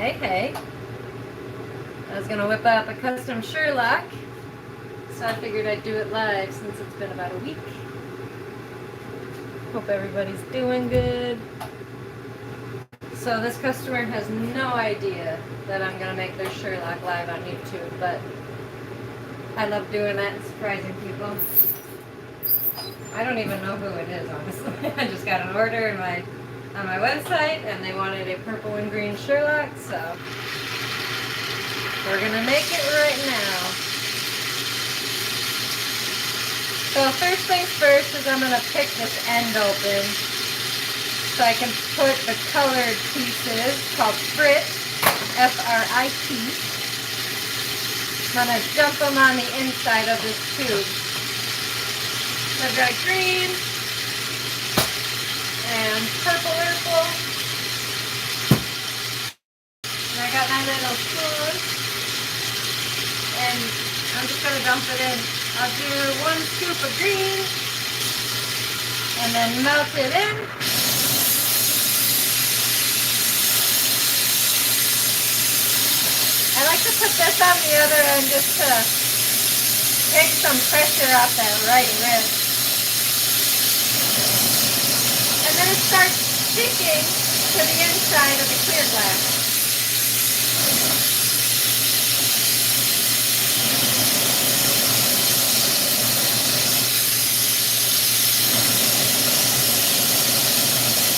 Hey, hey. I was gonna whip up a custom Sherlock, so I figured I'd do it live since it's been about a week. Hope everybody's doing good. So this customer has no idea that I'm gonna make their Sherlock live on YouTube, but I love doing that and surprising people. I don't even know who it is, honestly. I just got an order on my website, and they wanted a purple and green Sherlock, so we're gonna make it right now. So first things first is I'm gonna pick this end open so I can put the colored pieces called frit, F-R-I-T. I'm gonna dump them on the inside of this tube. So I've got green and purple. And I got my little spoon. And I'm just going to dump it in. I'll do 1 scoop of green. And then melt it in. I like to put this on the other end just to take some pressure off that right wrist. And then it starts sticking to the inside of the clear glass.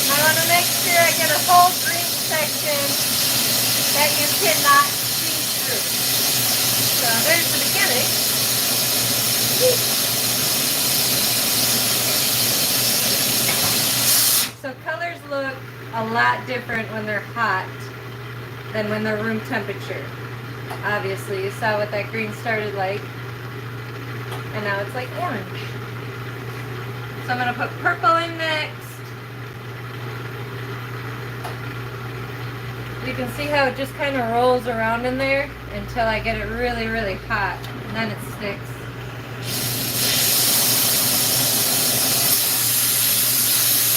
I want to make sure I get a whole green section that you cannot see through. So there's the beginning. So colors look a lot different when they're hot than when they're room temperature. Obviously, you saw what that green started like, and now it's like orange. So I'm going to put purple in next. You can see how it just kind of rolls around in there until I get it really, really hot, and then it sticks.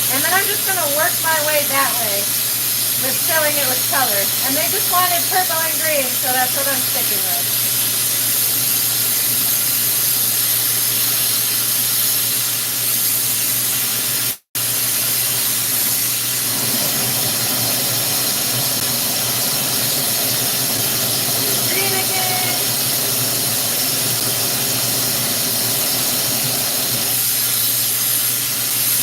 And then I'm just going to work my way that way with filling it with color. And they just wanted purple and green, so that's what I'm sticking with.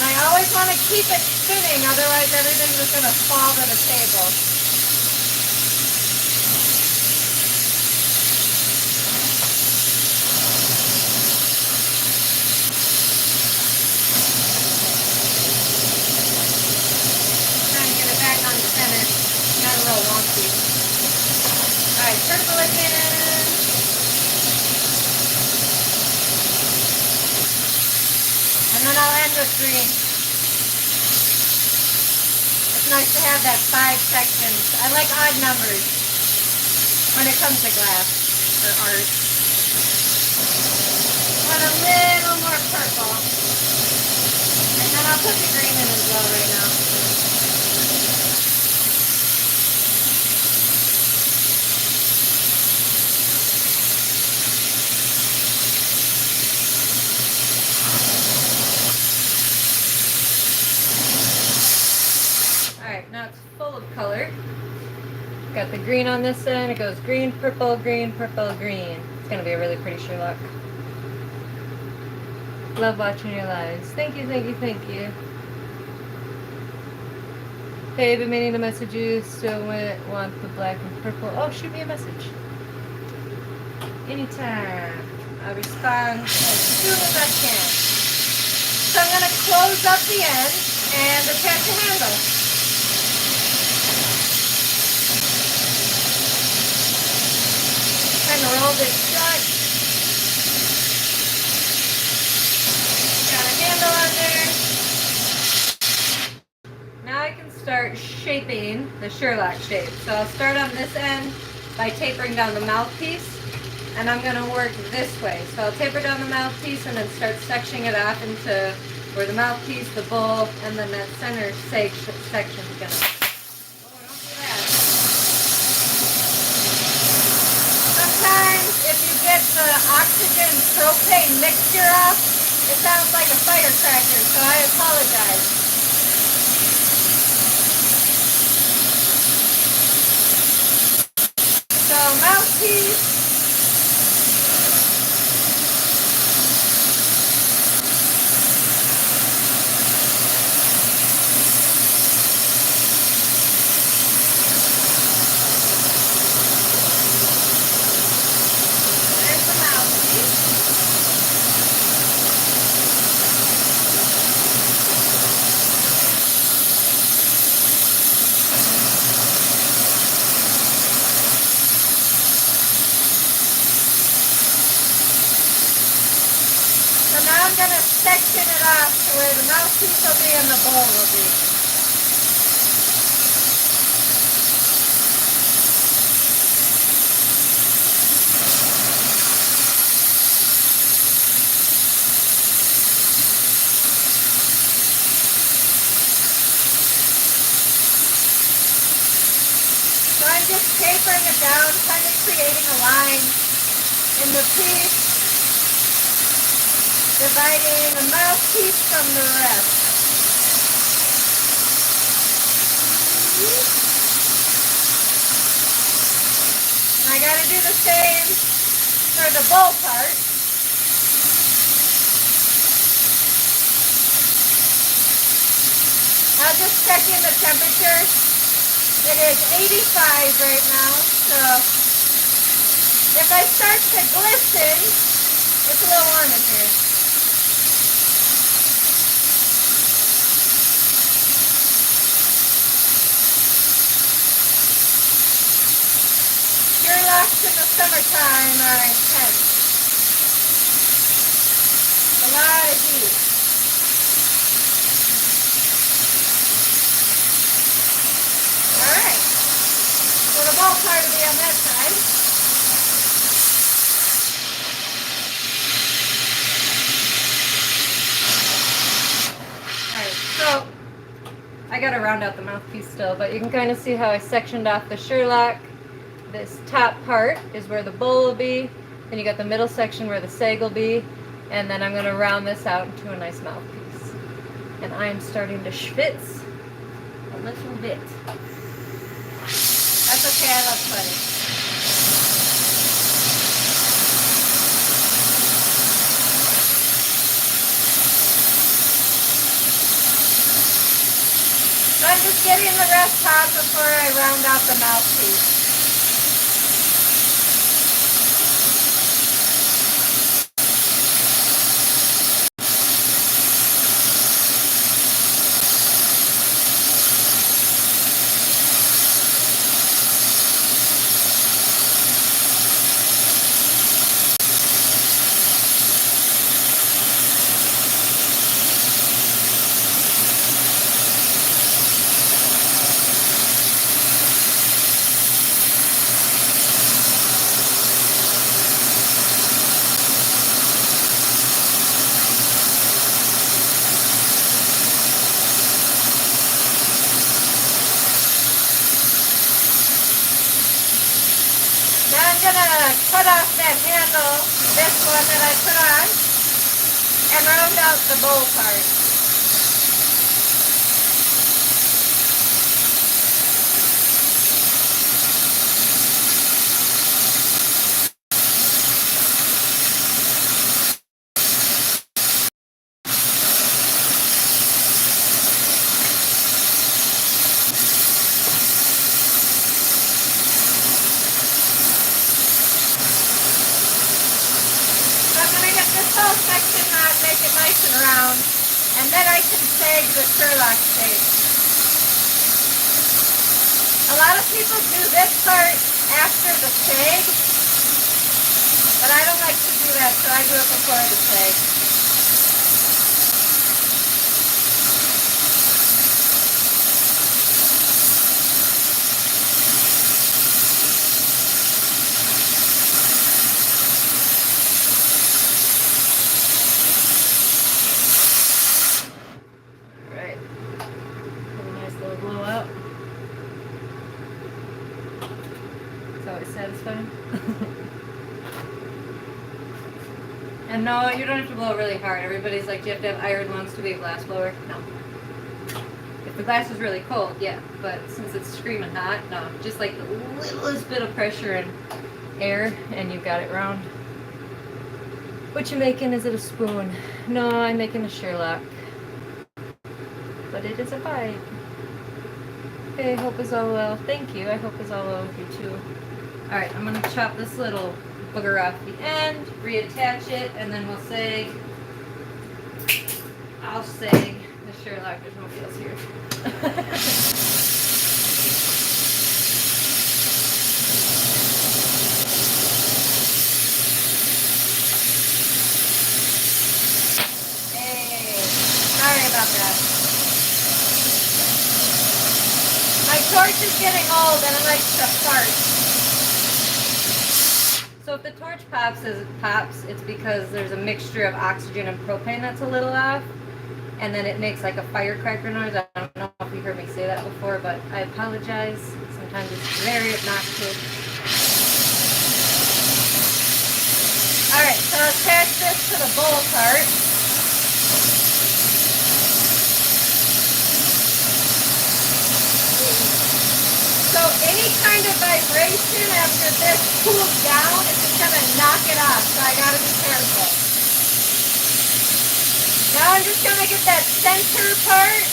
I always want to keep it spinning, otherwise everything's just going to fall to the table. Trying to get it back on center. Got a little wonky. Alright, purple again. And then I'll end with green. It's nice to have that 5 sections. I like odd numbers when it comes to glass or art. Want a little more purple. And then I'll put the green in as well right now. Alright, now it's full of color. Got the green on this end. It goes green, purple, green, purple, green. It's going to be a really pretty Sherlock. Love watching your lives. Thank you, thank you, thank you. Hey, been meaning to message you. Still want the black and purple. Oh, shoot me a message. Anytime. I'll respond as soon as I can. So I'm going to close up the end and attach a handle. Kind of roll this shut. Got a handle on there. Now I can start shaping the Sherlock shape. So I'll start on this end by tapering down the mouthpiece, and I'm going to work this way. So I'll taper down the mouthpiece and then start sectioning it off into where the mouthpiece, the bowl, and then that center section is going to. Oh, don't do that. oxygen propane mixture off, it sounds like a firecracker, so I apologize. So mouthpiece. There's the mouthpiece. So now I'm going to section it off to where the mouthpiece will be and the bowl will be. So I'm just tapering it down, kind of creating a line in the piece, dividing the mouthpiece from the rest. And I got to do the same for the bowl part. I'll just check in the temperature. It is 85 right now, so if I start to glisten, it's a little warm in here. Sherlocks in the summertime are intense. A lot of heat. Alright. So the bowl part will be on that side. Alright, so I gotta round out the mouthpiece still, but you can kind of see how I sectioned off the Sherlock. This top part is where the bowl will be, and you got the middle section where the sag will be, and then I'm going to round this out into a nice mouthpiece. And I'm starting to schwitz a little bit. That's okay, I love sweating. So I'm just getting the rest hot before I round out the mouthpiece. Now I'm going to cut off that handle, this one that I put on, and round out the bowl part. This whole section out, make it nice and round, and then I can sag the Sherlock shape. A lot of people do this part after the sag, but I don't like to do that, so I do it before the sag. Satisfying. And no, you don't have to blow really hard. Everybody's like, do you have to have iron lungs to be a glass blower? No. If the glass is really cold, yeah. But since it's screaming hot, no. Just like the littlest bit of pressure and air, and you've got it round. What you making? Is it a spoon? No, I'm making a Sherlock. But it is a bite. Okay, hope is all well. Thank you. I hope is all well with you too. Alright, I'm going to chop this little booger off the end, reattach it, and then we'll sag. I'll sag the Sherlock. There's nobody else here. Hey, sorry about that. My torch is getting old and it likes to fart. So if the torch pops as it pops, it's because there's a mixture of oxygen and propane that's a little off. And then it makes like a firecracker noise. I don't know if you heard me say that before, but I apologize. Sometimes it's very obnoxious. Alright, so attach this to the bowl part. So any kind of vibration after this cools down, it's just going to knock it off. So I got to be careful. Now I'm just going to get that center part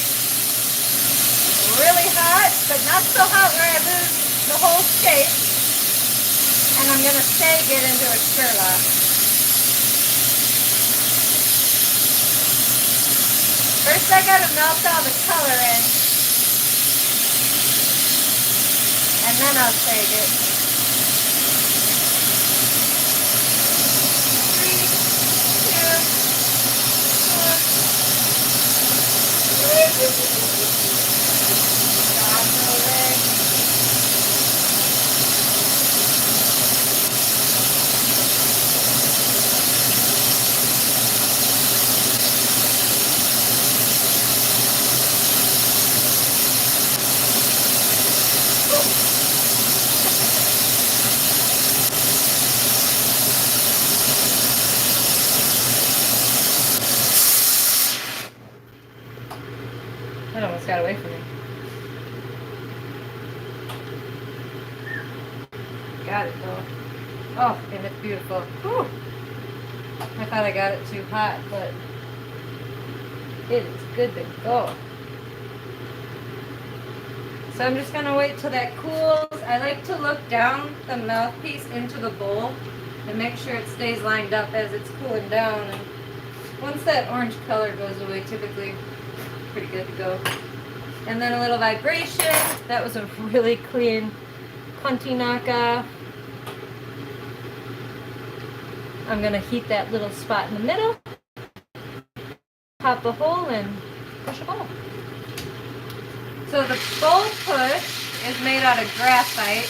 really hot, but not so hot where I lose the whole shape. And I'm going to sag it into a Sherlock. First I got to melt all the color in. And then I'll sag it. 3, 2, 1. That almost got away from me. Got it though. Oh, and it's beautiful. Whew. I thought I got it too hot, but it is good to go. So I'm just going to wait till that cools. I like to look down the mouthpiece into the bowl and make sure it stays lined up as it's cooling down. And once that orange color goes away, typically pretty good to go. And then a little vibration. That was a really clean punty knockoff. I'm going to heat that little spot in the middle, pop a hole, and push a bowl. So the bowl push is made out of graphite,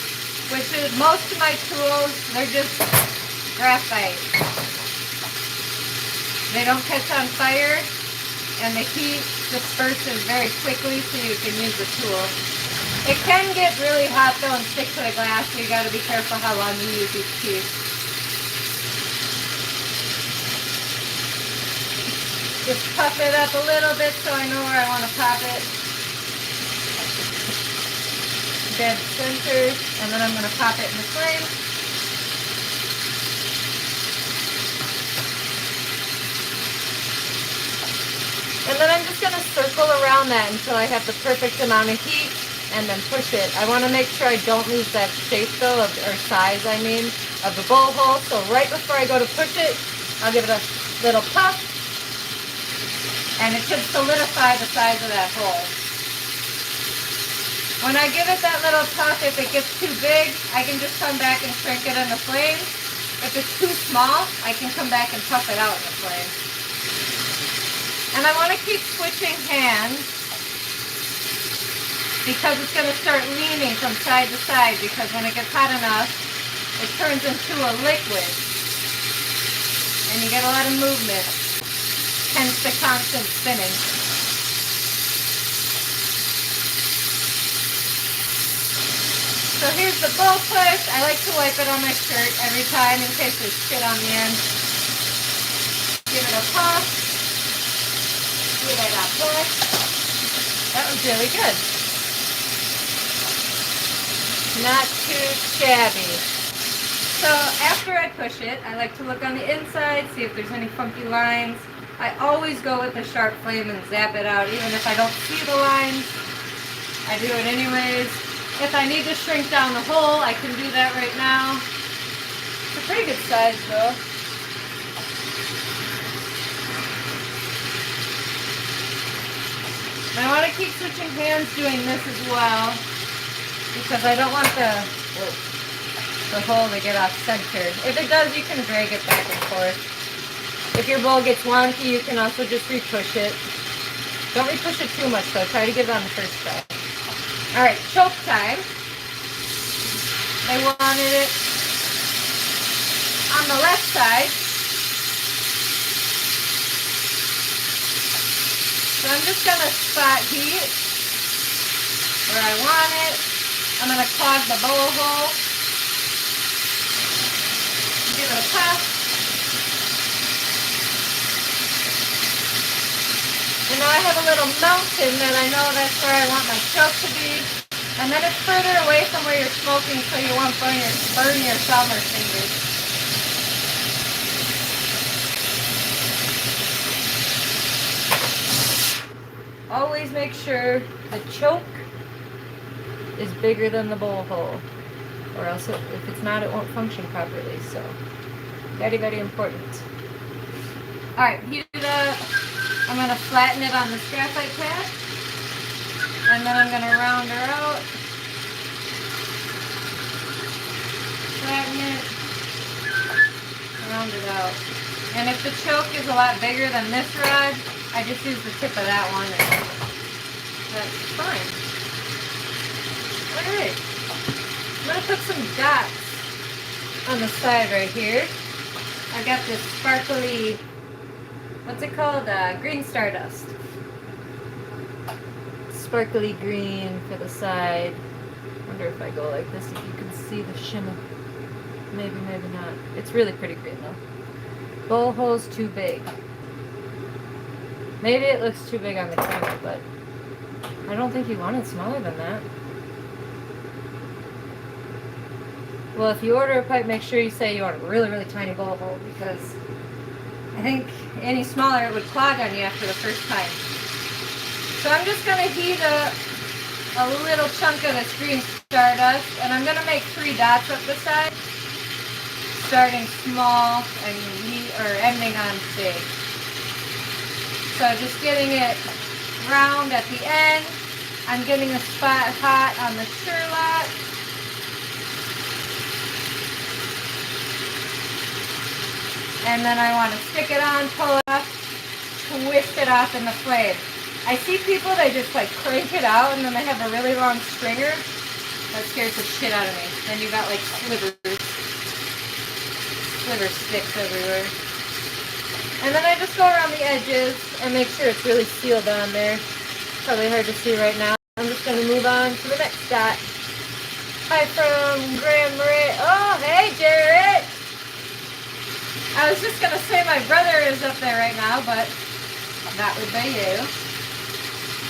which is most of my tools, they're just graphite. They don't catch on fire, and the heat disperses very quickly so you can use the tool. It can get really hot though and stick to the glass, so you got to be careful how long you use each piece. Just puff it up a little bit so I know where I want to pop it. Dead center, and then I'm going to pop it in the flame. And then I'm just going to circle around that until I have the perfect amount of heat, and then push it. I want to make sure I don't lose that shape though, or size I mean, of the bowl hole. So right before I go to push it, I'll give it a little puff, and it should solidify the size of that hole. When I give it that little puff, if it gets too big, I can just come back and shrink it in the flame. If it's too small, I can come back and puff it out in the flame. And I want to keep switching hands because it's going to start leaning from side to side, because when it gets hot enough, it turns into a liquid. And you get a lot of movement, hence the constant spinning. So here's the bowl push. I like to wipe it on my shirt every time in case there's shit on the end. Give it a puff. Give it a push. That was really good. Not too shabby. So after I push it, I like to look on the inside, see if there's any funky lines. I always go with a sharp flame and zap it out, even if I don't see the lines. I do it anyways. If I need to shrink down the hole, I can do that right now. It's a pretty good size though. I want to keep switching hands doing this as well, because I don't want the hole to get off center. If it does, you can drag it back and forth. If your bowl gets wonky, you can also just re-push it. Don't re-push it too much though. Try to get it on the first try. Alright, choke time. I wanted it on the left side. So I'm just going to spot heat where I want it. I'm going to clog the bowl hole. Give it a puff. And now I have a little mountain that I know that's where I want my choke to be. And then it's further away from where you're smoking so you won't burn your thumb or fingers. Always make sure the choke is bigger than the bowl hole, or else if it's not, it won't function properly. So very, very important. Alright, heat it up. I'm going to flatten it on this graphite pad, and then I'm going to round her out. Flatten it, round it out. And if the choke is a lot bigger than this rod, I just use the tip of that one, and that's fine. Alright, I'm going to put some dots on the side right here. I got this sparkly, what's it called? Green Stardust. Sparkly green for the side. Wonder if I go like this, if you can see the shimmer. Maybe, maybe not. It's really pretty green though. Bowl hole's too big. Maybe it looks too big on the camera, but I don't think you want it smaller than that. Well, if you order a pipe, make sure you say you want a really, really tiny bowl hole, because I think any smaller it would clog on you after the first time. So I'm just going to heat a little chunk of this green stardust, and I'm going to make 3 dots up the side, starting small and ending on big. So just getting it round at the end. I'm getting a spot hot on the Sherlock. And then I want to stick it on, pull it off, twist it off in the flame. I see people, they just like crank it out and then they have a really long stringer. That scares the shit out of me. Then you got like sliver sticks everywhere. And then I just go around the edges and make sure it's really sealed on there. Probably hard to see right now. I'm just going to move on to the next dot. Hi from Grand Marais. Oh, hey Jarrett! I was just going to say my brother is up there right now, but that would be you.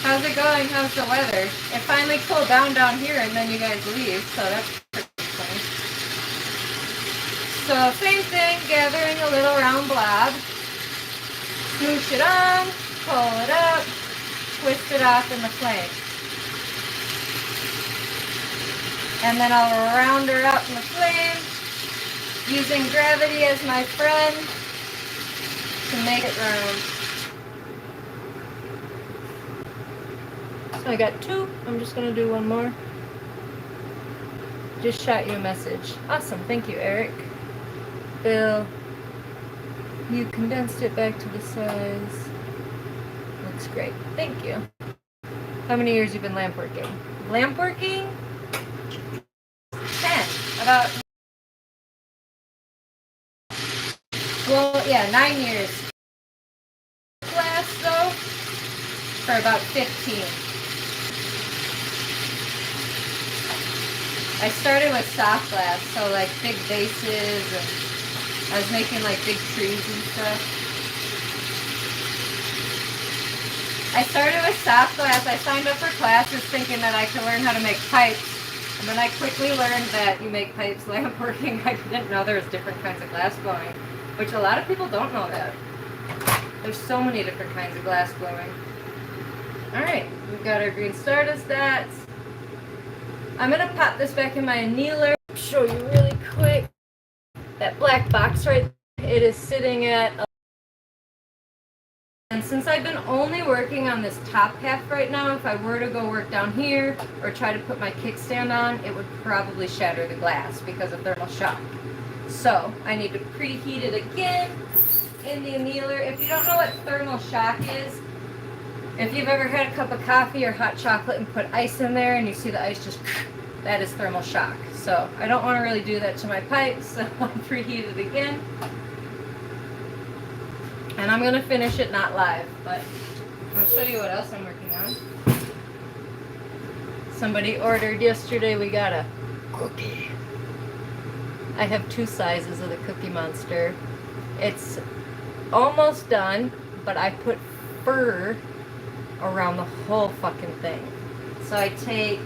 How's it going? How's the weather? It finally cooled down here and then you guys leave, so that's pretty funny. So same thing, gathering a little round blob. Smoosh it on, pull it up, twist it off in the flame. And then I'll round her out in the flame, using gravity as my friend to make it round. So I got 2. I'm just going to do 1 more. Just shot you a message. Awesome. Thank you, Eric. Bill, you condensed it back to the size. Looks great. Thank you. How many years you been lamp working? Lamp working? 10. About, well, yeah, 9 years. Glass, though, for about 15. I started with soft glass, so like big vases, and I was making like big trees and stuff. I started with soft glass. I signed up for classes thinking that I could learn how to make pipes. And then I quickly learned that you make pipes lamp working. I didn't know there was different kinds of glass blowing, which a lot of people don't know that. There's so many different kinds of glass blowing. Alright, we've got our green stardust. I'm going to pop this back in my annealer. Show you really quick. That black box right there, it is sitting at... And since I've been only working on this top half right now, if I were to go work down here or try to put my kickstand on, it would probably shatter the glass because of thermal shock. So I need to preheat it again in the annealer. If you don't know what thermal shock is, if you've ever had a cup of coffee or hot chocolate and put ice in there and you see the ice just, that is thermal shock. So I don't want to really do that to my pipes, so I'll preheat it again. And I'm going to finish it not live, but I'll show you what else I'm working on. Somebody ordered yesterday, we got a cookie. I have 2 sizes of the Cookie Monster. It's almost done, but I put fur around the whole fucking thing. So I take...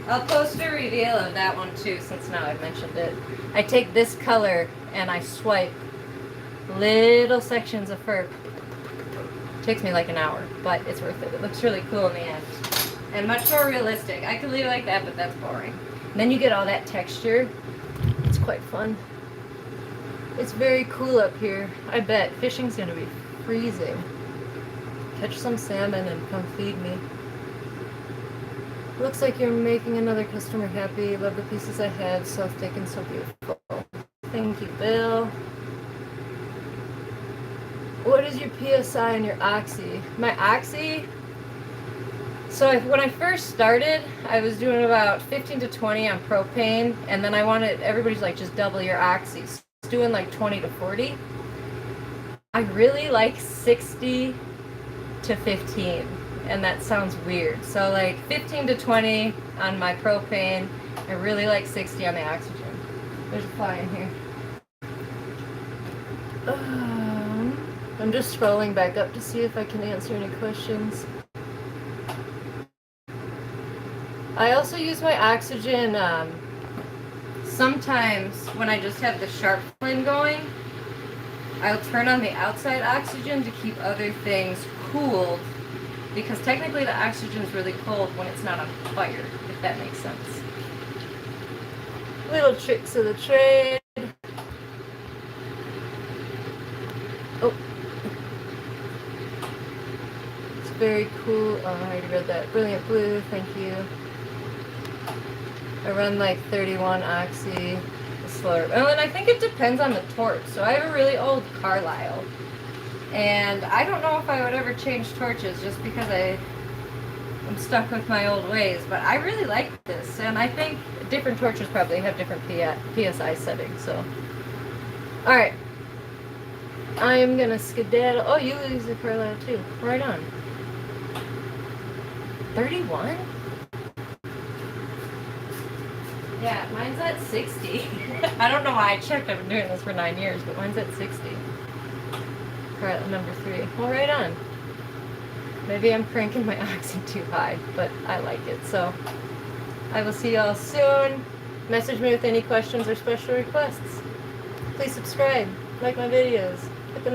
I'll post a reveal of that one too, since now I've mentioned it. I take this color and I swipe little sections of fur. It takes me like an hour, but it's worth it. It looks really cool in the end. And much more realistic. I could leave it like that, but that's boring. And then you get all that texture. It's quite fun. It's very cool up here. I bet fishing's gonna be freezing. Catch some salmon and come feed me. Looks like you're making another customer happy. Love the pieces I have. So thick and so beautiful. Thank you, Bill. What is your PSI and your Oxy? My Oxy, so when I first started, I was doing about 15 to 20 on propane, and then I wanted, everybody's like, just double your Oxy. So I was doing like 20 to 40. I really like 60 to 15. And that sounds weird. So like 15 to 20 on my propane. I really like 60 on the oxygen. There's a fly in here. I'm just scrolling back up to see if I can answer any questions. I also use my oxygen sometimes when I just have the sharp flame going. I'll turn on the outside oxygen to keep other things cooled. Because technically the oxygen is really cold when it's not on fire, if that makes sense. Little tricks of the trade. Oh. It's very cool. Oh, I already read that. Brilliant blue, thank you. I run like 31 oxy, slower. Oh, and I think it depends on the torch. So I have a really old Carlisle. And I don't know if I would ever change torches just because I'm stuck with my old ways, but I really like this, and I think different torches probably have different PSI settings, so. Alright. I am gonna skedaddle. Oh, you use the Carlisle too. Right on. 31? Yeah, mine's at 60. I don't know why I checked. I've been doing this for 9 years, but mine's at 60. Number 3. Well, right on. Maybe I'm cranking my oxy too high, but I like it. So I will see y'all soon. Message me with any questions or special requests. Please subscribe, like my videos, hit the